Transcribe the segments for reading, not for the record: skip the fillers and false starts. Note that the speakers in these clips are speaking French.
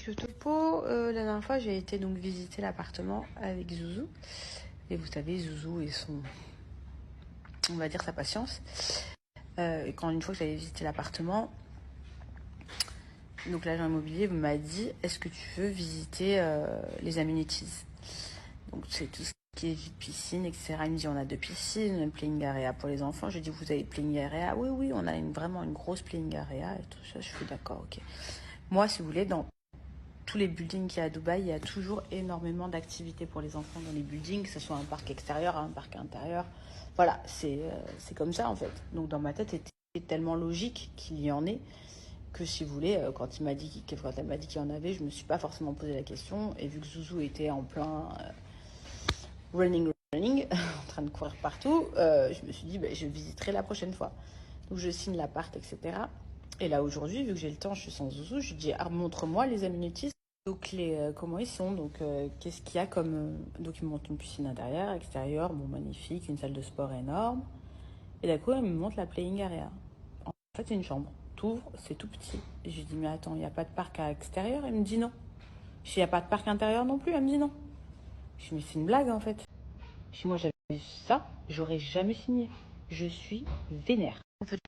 du topo. La dernière fois, j'ai été donc visiter l'appartement avec Zouzou. Et vous savez, Zouzou et son, on va dire, sa patience. Quand une fois que j'avais visité l'appartement, donc l'agent immobilier m'a dit, est-ce que tu veux visiter les amenities? Donc c'est tout ce qui est piscine, etc. Il me dit, on a 2 piscines, une playing area pour les enfants. Je dis, vous avez playing area? Oui, oui, on a vraiment une grosse playing area et tout ça. Je suis d'accord, ok. Moi, si vous voulez, dans tous les buildings qu'il y a à Dubaï, il y a toujours énormément d'activités pour les enfants dans les buildings, que ce soit un parc extérieur, un parc intérieur. Voilà, c'est comme ça en fait. Donc dans ma tête, c'était tellement logique qu'il y en ait que si vous voulez, quand elle m'a dit qu'il y en avait, je me suis pas forcément posé la question. Et vu que Zouzou était en plein running, en train de courir partout, je me suis dit, je visiterai la prochaine fois. Donc je signe l'appart, etc. Et là aujourd'hui, vu que j'ai le temps, je suis sans Zouzou, je dis, montre-moi les amenities. Donc comment ils sont, donc qu'est-ce qu'il y a comme... donc ils me montrent une piscine intérieure, extérieure, bon magnifique, une salle de sport énorme. Et d'un coup, elle me montre la playing area. En fait, c'est une chambre. T'ouvres, c'est tout petit. Et je lui dis, mais attends, il n'y a pas de parc à l'extérieur? Elle me dit non. Je dis, il n'y a pas de parc intérieur non plus? Elle me dit non. Je dis, mais c'est une blague en fait. Je dis, moi j'avais vu ça, j'aurais jamais signé. Je suis vénère. En fait,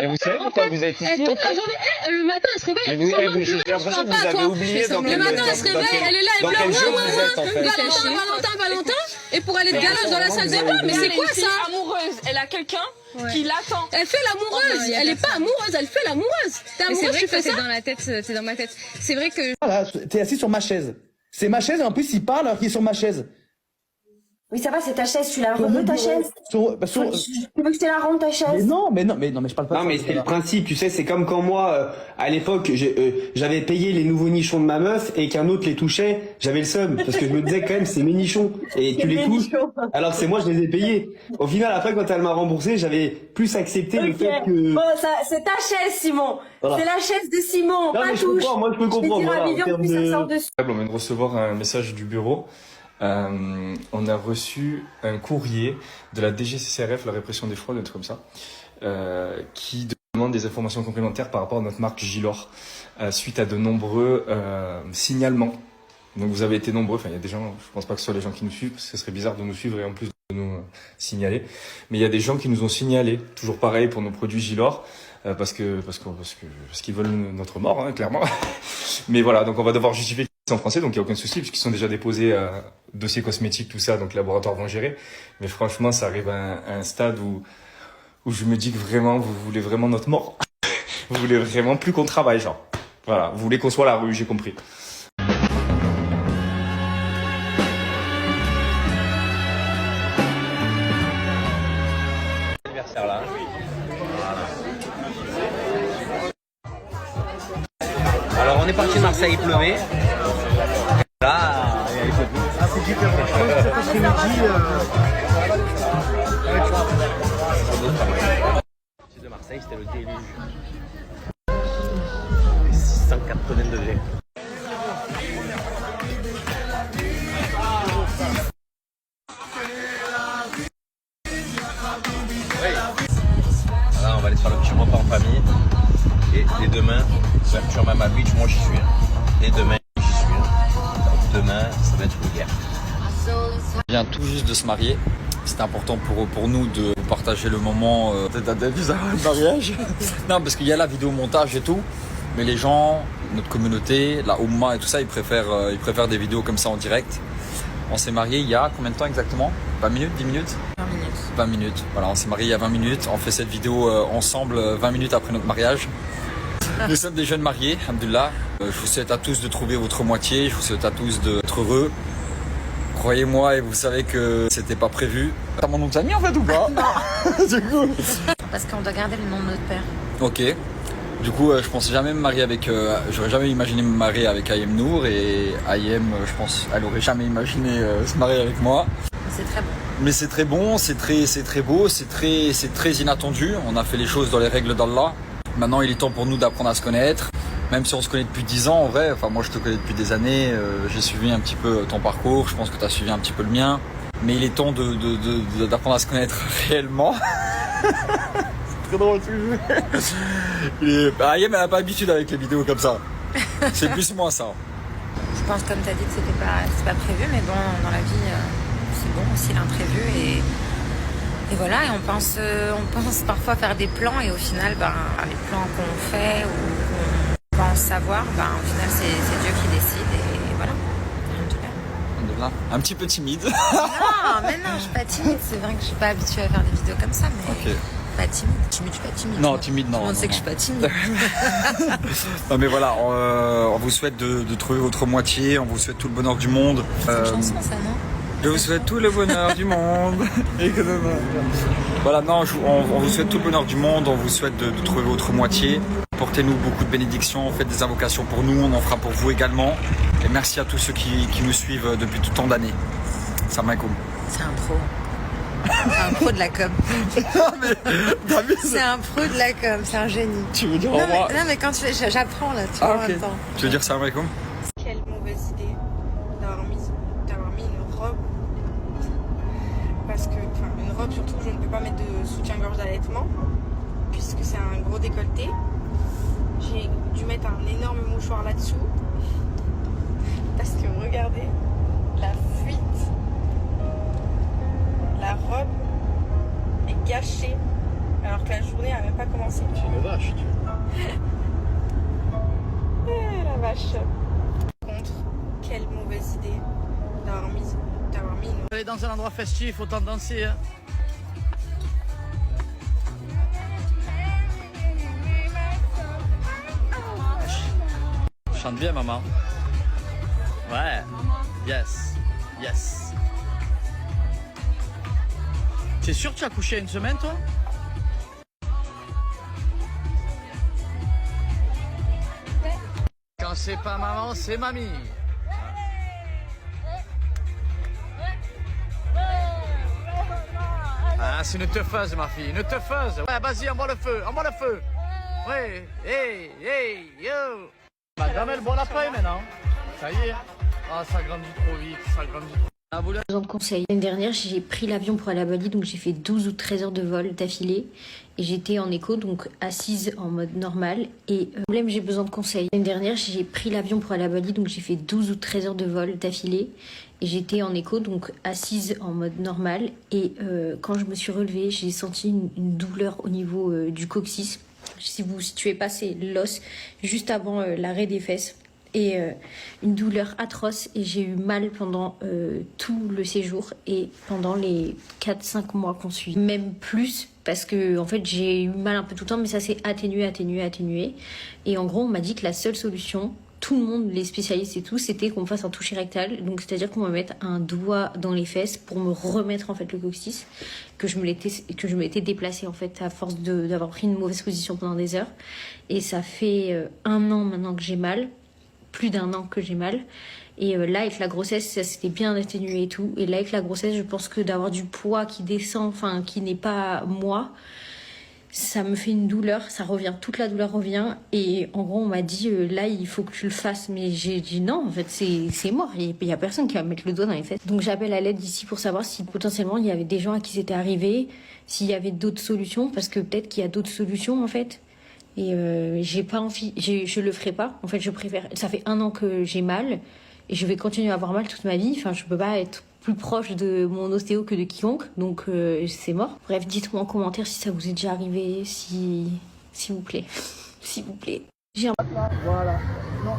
Et vous savez pourquoi vous êtes ici? Toute la journée, le matin elle se réveille, elle j'ai l'impression que vous avez oublié dans quel le matin elle se réveille, elle est là, elle pleure, vous êtes en fait. Valentin, et pour aller de garage dans la salle de bain, mais c'est quoi ça? Amoureuse, elle a quelqu'un qui l'attend. Elle fait l'amoureuse, elle est pas amoureuse, elle fait l'amoureuse. T'es amoureuse, tu fais ça? C'est dans la tête, c'est dans ma tête. C'est vrai que... Voilà, t'es assis sur ma chaise. C'est ma chaise et en plus il parle alors qu'il est sur ma chaise. Oui, ça va, c'est ta chaise, tu la rends ta chaise. Tu veux que je te la rende ta chaise? Mais non, je parle pas de ça. Non mais c'est le principe, tu sais, c'est comme quand moi, à l'époque, j'avais payé les nouveaux nichons de ma meuf et qu'un autre les touchait, j'avais le seum, parce que je me disais quand même, c'est mes nichons, et tu les touches, alors que c'est moi, je les ai payés. Au final, après, quand elle m'a remboursé, j'avais plus accepté le fait que... Bon, c'est ta chaise, Simon. Voilà. C'est la chaise de Simon, Non, pas mais touche. moi je peux comprendre, Je vais dire à voilà, en Vivian termes que ça de... sort dessus. On vient de recevoir un message du bureau. On a reçu un courrier de la DGCCRF, la répression des fraudes, un truc comme ça, qui demande des informations complémentaires par rapport à notre marque Gilor, suite à de nombreux signalements. Donc vous avez été nombreux, enfin il y a des gens, je pense pas que ce soit les gens qui nous suivent, parce que ce serait bizarre de nous suivre et en plus de nous signaler. Mais il y a des gens qui nous ont signalé, toujours pareil pour nos produits Gilor, parce qu'ils veulent notre mort, hein, clairement. Mais voilà, donc on va devoir justifier en français, donc il n'y a aucun souci, puisqu'ils sont déjà déposés dossier cosmétique, tout ça, donc les laboratoires vont gérer. Mais franchement, ça arrive à un stade où je me dis que vraiment, vous voulez vraiment notre mort. Vous voulez vraiment plus qu'on travaille, genre. Voilà, vous voulez qu'on soit à la rue, j'ai compris. Anniversaire là. Alors on est parti de Marseille, il pleuvait. Là, il pleut plus. Ah, c'est super. Je pense que cet après-midi. De Marseille, c'était le déluge. 680 degrés. Voilà, on va aller faire le petit repas en famille. Et demain, ouverture même à Beach, moi j'y suis. Et demain, j'y suis. Demain, ça va être une guerre. On vient tout juste de se marier. C'est important pour nous de partager le moment de mariage. Non, parce qu'il y a la vidéo montage et tout. Mais les gens, notre communauté, la Oumma et tout ça, ils préfèrent des vidéos comme ça en direct. On s'est marié il y a combien de temps exactement? 20 minutes? 10 minutes? 20 minutes. 20 minutes. Voilà, on s'est marié il y a 20 minutes. On fait cette vidéo ensemble 20 minutes après notre mariage. Nous sommes des jeunes mariés, alhamdoulilah. Je vous souhaite à tous de trouver votre moitié. Je vous souhaite à tous d'être heureux. Croyez-moi, et vous savez que c'était pas prévu. T'as mon nom de famille en fait ou pas? Non. Du coup. Parce qu'on doit garder le nom de notre père. Ok. Du coup, je pensais jamais me marier avec... j'aurais jamais imaginé me marier avec Ayem Nour. Et Ayem, je pense, elle aurait jamais imaginé se marier avec moi. C'est très bon. Mais c'est très bon, c'est très beau, c'est très inattendu. On a fait les choses dans les règles d'Allah. Maintenant, il est temps pour nous d'apprendre à se connaître. Même si on se connaît depuis 10 ans, en vrai. Enfin, moi, je te connais depuis des années. J'ai suivi un petit peu ton parcours. Je pense que tu as suivi un petit peu le mien. Mais il est temps d'apprendre à se connaître réellement. C'est très drôle, Ayem, elle n'a pas l'habitude avec les vidéos comme ça. C'est plus moi, ça. Je pense, comme tu as dit, que c'est pas prévu. Mais bon, dans la vie, c'est bon aussi l'imprévu. Et voilà, et on pense parfois faire des plans. Et au final, les plans qu'on fait ou qu'on pense savoir, au final, c'est Dieu qui décide. Et voilà. Un petit peu timide. Non, mais non, je suis pas timide. C'est vrai que je suis pas habituée à faire des vidéos comme ça, mais okay. Pas timide. Timide, je suis pas timide. Non, timide, non. Tout le monde sait que je suis pas timide. Non, mais voilà, on vous souhaite de trouver votre moitié. On vous souhaite tout le bonheur du monde. C'est une chanson, ça, non? Je vous souhaite tout le bonheur du monde. Voilà, non, on vous souhaite tout le bonheur du monde. On vous souhaite de trouver votre moitié. Portez-nous beaucoup de bénédictions. Faites des invocations pour nous. On en fera pour vous également. Et merci à tous ceux qui nous suivent depuis tout tant d'années. Salam alaikum. C'est un pro. C'est un pro de la com. C'est un pro de la com. C'est un génie. Tu veux dire au revoir? Non, mais quand tu fais, j'apprends là, tu vois, en même temps. Tu veux dire salam alaikum? Quelle mauvaise idée d'avoir mis une robe. Parce que, une robe surtout, je ne peux pas mettre de soutien-gorge d'allaitement, puisque c'est un gros décolleté. J'ai dû mettre un énorme mouchoir là-dessous. Parce que regardez, la fuite, la robe est gâchée, alors que la journée n'a même pas commencé. Tu es une vache, tu. La vache. Par contre, quelle mauvaise idée d'avoir mis une... Aller dans un endroit festif, autant danser. Hein. Chante bien, maman. Ouais. Yes. Yes. T'es sûr que tu as couché une semaine, toi? Quand c'est pas maman, c'est mamie. Ah, c'est une teufeuse, ma fille, une teufeuse. Ouais, vas-y, envoie le feu, envoie le feu. Ouais, hey, yo. Madame, elle boit la paille maintenant. Ça y est. Ah, ça grandit trop vite, ça grandit trop vite. Besoin de conseils. L'année dernière, j'ai pris l'avion pour aller à Bali, donc j'ai fait 12 ou 13 heures de vol d'affilée. Et j'étais en écho, donc assise en mode normal. Et problème, j'ai besoin de conseils. L'année dernière, j'ai pris l'avion pour aller à Bali, donc j'ai fait 12 ou 13 heures de vol d'affilée. Et j'étais en écho, donc assise en mode normal. Et quand je me suis relevée, j'ai senti une douleur au niveau du coccyx. Si vous situez pas, c'est l'os juste avant l'arrêt des fesses. Et une douleur atroce, et j'ai eu mal pendant tout le séjour et pendant les 4-5 mois qu'on suit. Même plus, parce que en fait j'ai eu mal un peu tout le temps, mais ça s'est atténué. Et en gros, on m'a dit que la seule solution, tout le monde, les spécialistes et tout, c'était qu'on me fasse un toucher rectal. Donc c'est-à-dire qu'on me mette un doigt dans les fesses pour me remettre en fait le coccyx, que je me l'étais déplacé en fait à force d'avoir pris une mauvaise position pendant des heures. Et ça fait 1 an maintenant que j'ai mal. Plus d'1 an que j'ai mal. Et là, avec la grossesse, ça s'était bien atténué et tout. Et là, avec la grossesse, je pense que d'avoir du poids qui descend, enfin, qui n'est pas moi, ça me fait une douleur, ça revient, toute la douleur revient. Et en gros, on m'a dit, là, il faut que tu le fasses. Mais j'ai dit non, en fait, c'est mort. Il y a personne qui va mettre le doigt dans les fesses. Donc j'appelle à l'aide ici pour savoir si potentiellement il y avait des gens à qui c'était arrivé, s'il y avait d'autres solutions, parce que peut-être qu'il y a d'autres solutions, en fait. Et j'ai pas envie, je le ferai pas. En fait, je préfère. Ça fait 1 an que j'ai mal et je vais continuer à avoir mal toute ma vie. Enfin, je peux pas être plus proche de mon ostéo que de quiconque, donc c'est mort. Bref, dites-moi en commentaire si ça vous est déjà arrivé, s'il vous plaît, s'il vous plaît. J'ai un... Voilà. Non,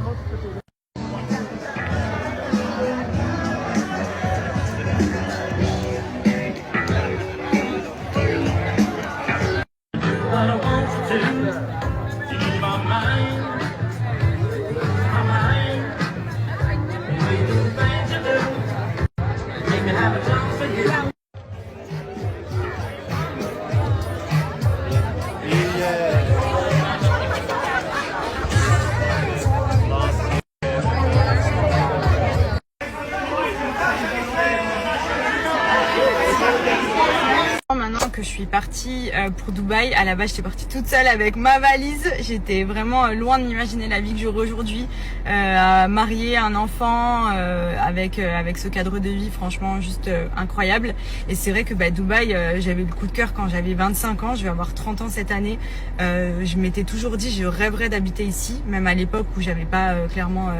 que je suis partie pour Dubaï. À la base, j'étais partie toute seule avec ma valise. J'étais vraiment loin de m'imaginer la vie que j'aurai aujourd'hui, mariée, un enfant, avec ce cadre de vie franchement juste incroyable. Et c'est vrai que Dubaï, j'avais le coup de cœur quand j'avais 25 ans. Je vais avoir 30 ans cette année. Je m'étais toujours dit, je rêverais d'habiter ici, même à l'époque où j'avais pas clairement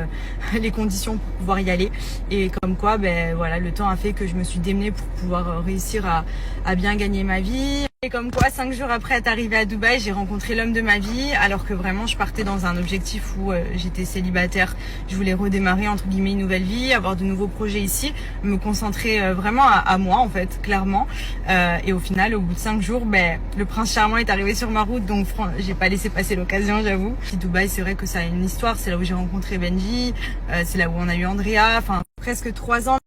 les conditions pour pouvoir y aller. Et comme quoi, voilà, le temps a fait que je me suis démenée pour pouvoir réussir à bien gagner ma vie. Et comme quoi, 5 jours après être arrivée à Dubaï, j'ai rencontré l'homme de ma vie, alors que vraiment je partais dans un objectif où j'étais célibataire. Je voulais redémarrer entre guillemets une nouvelle vie, avoir de nouveaux projets ici, me concentrer vraiment à moi en fait, clairement. Et au final, au bout de 5 jours, le prince charmant est arrivé sur ma route, donc j'ai pas laissé passer l'occasion, j'avoue. Puis Dubaï, c'est vrai que ça a une histoire, c'est là où j'ai rencontré Benji, c'est là où on a eu Andrea, enfin presque 3 ans.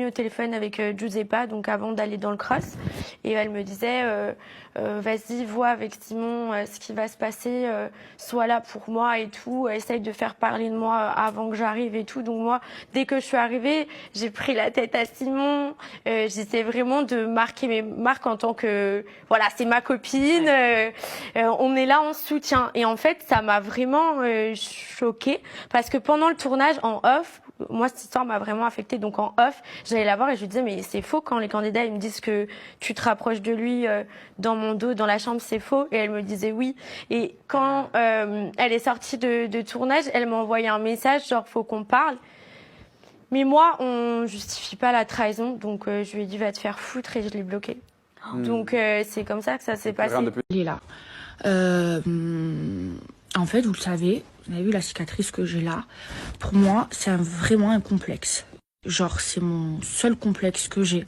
Au téléphone avec Giuseppa, donc avant d'aller dans le cross, et elle me disait vas-y, vois avec Simon ce qui va se passer, sois là pour moi et tout, essaye de faire parler de moi avant que j'arrive et tout. Donc moi, dès que je suis arrivée, j'ai pris la tête à Simon, j'essaie vraiment de marquer mes marques en tant que voilà, c'est ma copine, on est là en soutien. Et en fait, ça m'a vraiment choquée, parce que pendant le tournage en off, moi, cette histoire m'a vraiment affectée. Donc en off, j'allais la voir et je lui disais, mais c'est faux quand les candidats ils me disent que tu te rapproches de lui dans mon dos, dans la chambre, c'est faux. Et elle me disait oui. Et quand elle est sortie de tournage, elle m'a envoyé un message genre, faut qu'on parle. Mais moi, on justifie pas la trahison. Donc je lui ai dit, va te faire foutre, et je l'ai bloqué. Donc c'est comme ça que ça s'est passé. Il est là. En fait, vous le savez, vous avez vu la cicatrice que j'ai là. Pour moi, c'est vraiment un complexe. Genre, c'est mon seul complexe que j'ai.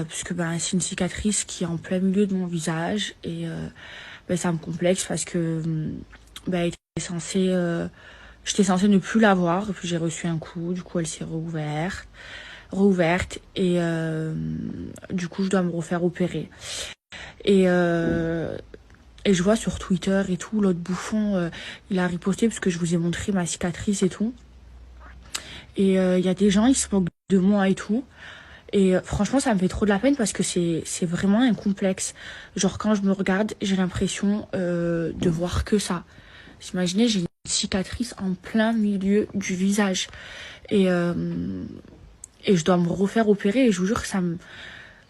Puisque c'est une cicatrice qui est en plein milieu de mon visage. Et ça me complexe parce que j'étais censée ne plus l'avoir. Et puis j'ai reçu un coup. Du coup, elle s'est rouverte. Et du coup, je dois me refaire opérer. Et je vois sur Twitter et tout, l'autre bouffon, il a riposté parce que je vous ai montré ma cicatrice et tout. Et il y a des gens, ils se moquent de moi et tout. Et franchement, ça me fait trop de la peine parce que c'est vraiment un complexe. Genre, quand je me regarde, j'ai l'impression de voir que ça. Imaginez, j'ai une cicatrice en plein milieu du visage. Et je dois me refaire opérer. Et je vous jure que ça me...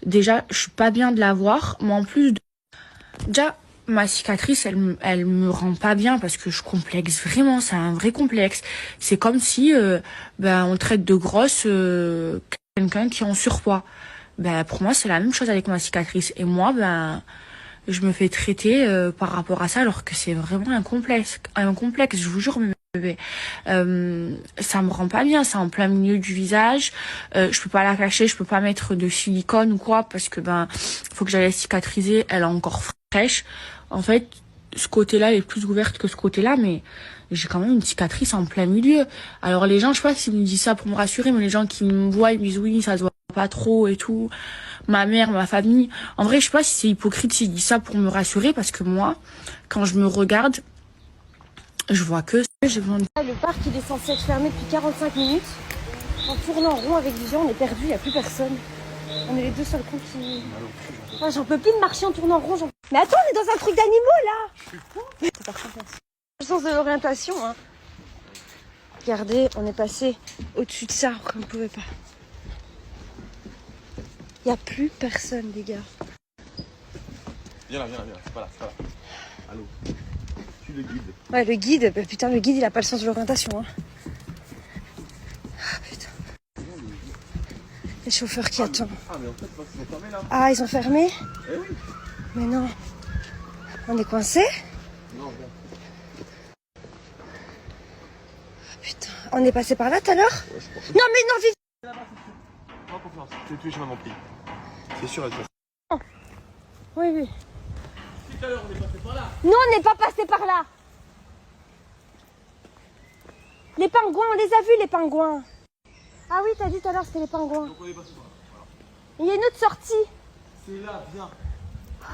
Déjà, je suis pas bien de la voir. Mais en plus, déjà... Ma cicatrice, elle me rend pas bien parce que je complexe vraiment, c'est un vrai complexe. C'est comme si on traite de grosse quelqu'un qui est en surpoids. Pour moi, c'est la même chose avec ma cicatrice. Et moi, je me fais traiter par rapport à ça alors que c'est vraiment un complexe, je vous jure, mes bébés. Ça me rend pas bien, c'est en plein milieu du visage. Je peux pas la cacher, je peux pas mettre de silicone ou quoi parce que faut que j'aille cicatriser, elle est encore fraîche. En fait, ce côté-là est plus ouverte que ce côté-là, mais j'ai quand même une cicatrice en plein milieu. Alors les gens, je sais pas s'ils me disent ça pour me rassurer, mais les gens qui me voient, ils me disent oui, ça se voit pas trop et tout. Ma mère, ma famille. En vrai, je sais pas si c'est hypocrite s'ils disent ça pour me rassurer, parce que moi, quand je me regarde, je vois que j'ai besoin de... Le parc, il est censé être fermé depuis 45 minutes. En tournant en rond avec Vivian, on est perdu, il n'y a plus personne. On est les deux seuls cons qui... Ah, j'en peux plus de marcher en tournant en rond. Mais attends, on est dans un truc d'animaux, là. C'est parfait, merci. Le sens de l'orientation, hein. Regardez, on est passé au-dessus de ça, comme vous pouvez pas. Il n'y a plus personne, les gars. Viens là, c'est pas là. Allô. Tu le guides. Ouais, le guide, bah, putain, le guide, il a pas le sens de l'orientation. Hein. Ah, putain. Les chauffeurs qui attendent. Ah, mais en fait, ils ont fermé là. Ah, ils ont fermé? Eh oui. Mais non. On est coincé? Non, bien. Putain, on est passé par là tout à l'heure? Ouais, je crois. Non, mais non, vite! Pas confiance, c'est tous les chemins m'ont pris. C'est sûr et sûr. Oui. Tout à l'heure, on est passé par là. Non, on n'est pas passé par là. Les pingouins, on les a vus, les pingouins. Ah oui, t'as dit tout à l'heure, c'était les pingouins. Donc on est passé par là. Voilà. Il y a une autre sortie. C'est là, viens. Oh,